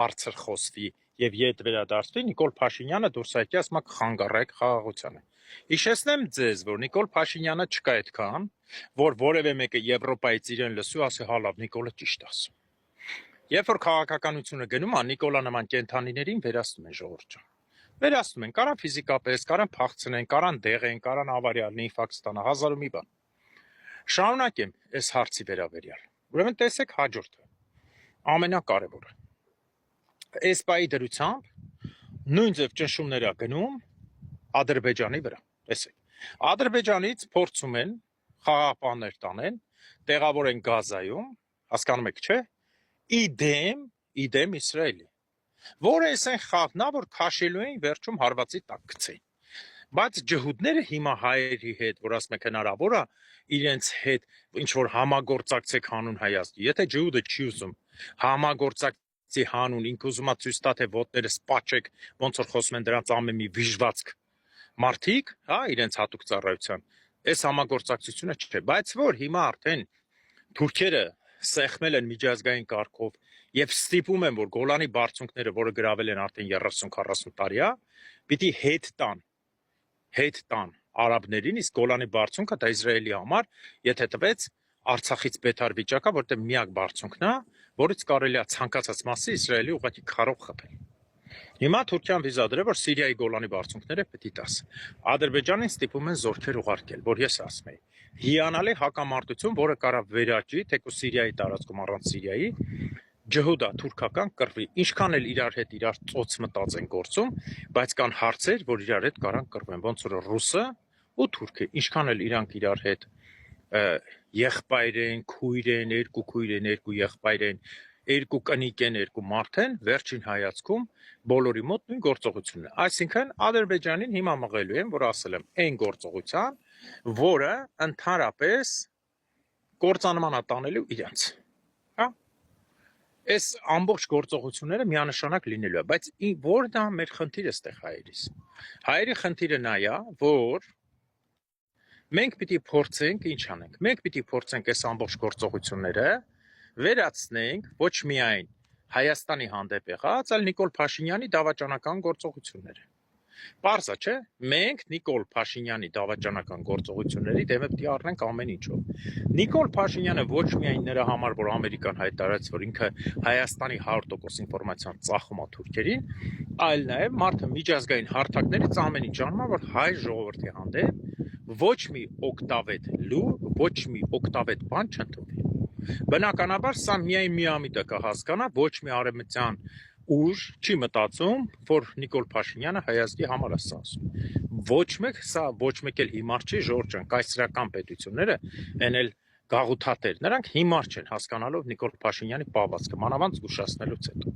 բարձր խոսվի եւ ետ վերադարձվի, Նիկոլ Փաշինյանը դուրս եկի ասում խանգարեք խաղաղությանը։ Հիշեցնեմ ձեզ, որ Նիկոլ Փաշինյանը չկա այդքան, որ որևէ մեկը Եվրոպայից իրեն լսու ասի հա լավ Նիկոլը ճիշտ ասում։ Երբ որ քաղաքականությունը գնում է, Նիկոլա նման կենթանիներին վերացնում են ժողովուրդ ջան։ Վերացնում են, կարան ֆիզիկապես, կարան փախցնեն, կարան դեղեն, կարան ավարյալն ինֆարկտ ստանա, հազար ու մի բան։ Շարունակեմ այս հարցի վերաբերյալ։ Ուրեմն տեսեք հաջորդը։ Ամենակարևորը։ Այս պայի դրությամբ նույն ձև ճնշումներ է գնում Ադրբեջանի վրա։ Տեսեք։ Ադրբեջանից փորձում են խաղաղապահներ տանեն, տեղավորեն Գազայում, հասկանում եք, չէ՞։ Իդեմ Իսրայելի, որը այսեն խաղն է, որ քաշելու էին վերջում հարվածի տակ գցեին։ Բայց ջհուդները հիմա հայերի հետ, որ ասում եք հնարավոր է իրենց հետ ինչ որ համագործակցեք հանուն Հայաստանի, եթե ջհուդը չի ուզում համագործակցի հանուն, ինքը ուզում է ցույց տա թե ոտները սպաճեք, ոնց որ խոսում են դրանց ամեն մի վիժվածք մարդիկ, հա, իրենց հատուկ ծառայության, այս համագործակցությունը չէ, բայց որ հիմա արդեն թուրքերը սեղմել են միջազգային կարգով եւ ստիպում են, որ Գոլանի բարձունքները, որը գրավել են արդեն 30-40 տարի է, պիտի հետ տան արաբներին, իսկ Գոլանի բարձունքը դա Իսրայելի համար, եթե տվեց Արցախից բետար վիճակա, որտեղ միակ բարձունքն է, որից կարելի է ցանկացած մասի Իսրայելի ուղղակի քարով խփել։ Հիմա Թուրքիան վիզա դրել, որ Սիրիայի Գոլանի բարձունքները պիտի տաս։ Ադրբեջանին ստիպում են զորքեր ուղարկել, որ ես ասում եի։ Հիանալի հակամարտություն, որը կարող վերաճի, թեկուզ Սիրիայի տարածքում առանց Սիրիայի, ջհուդա թուրքական կռվի, ինչքան էլ իրար հետ իրար ծոց մտած են գործում, բայց կան հարցեր, որ իրար հետ կարան կռվեն, ոնց որ ռուսը ու թուրքը, ինչքան էլ իրանք իրար հետ եղբայր են, քույր են, երկու քույր են, երկու եղբայր են, երկու կնիկ են, երկու մարդ են, վերջին հայացքում բոլորի մոտ նույն գործողությունն է։ Այսինքն Ադրբեջանին հիմա մղելու են, որ ասել եմ, այն գործողության, որը ընդհանրապես կործանման է տանելու իրենց։ Հա։ Այս ամբողջ գործողությունները միանշանակ լինելու է, բայց որն է մեր խնդիրը ստեղ հայերիս։ Հայերի խնդիրը նա է, որ մենք պիտի փորձենք ինչ անենք։ Մենք պիտի փորձենք այս ամբողջ գործողությունները վերացնենք ոչ միայն Հայաստանի հանդեպ եղած, այլ Նիկոլ Փաշինյանի դավաճանական գործողությունները։ Պարզ է, չէ՞։ Մենք Նիկոլ Փաշինյանի դավաճանական գործողությունների դեմը պիտի առնենք ամեն ինչով։ Նիկոլ Փաշինյանը ոչ միայն նրա համար, որ Ամերիկան հայտարարեց, որ ինքը Հայաստանի 100% ինֆորմացիան ծախում է թուրքերին, այլ նաև մարդը միջազգային հարթակներից ամեն ինչ անում է, որ հայ ժողովրդի հանդեպ ոչ մի օկտավետ լուր, ոչ մի օկտավետ բան չընդունվի։ Բնականաբար սա միայն միամիտը կհասկանա, ոչ մի արևմտյան ուժ չի մտածում, որ Նիկոլ Փաշինյանը Հայաստանի համար է ասում։ Ոչ մեկ, սա ոչ մեկ էլ հիմար չի, ժողովուրդ ջան, կայսրական պետությունները, այն էլ գաղութատեր, նրանք հիմար չեն հասկանալով Նիկոլ Փաշինյանի պահվածքը, մանավանդ զգուշացնելուց հետո։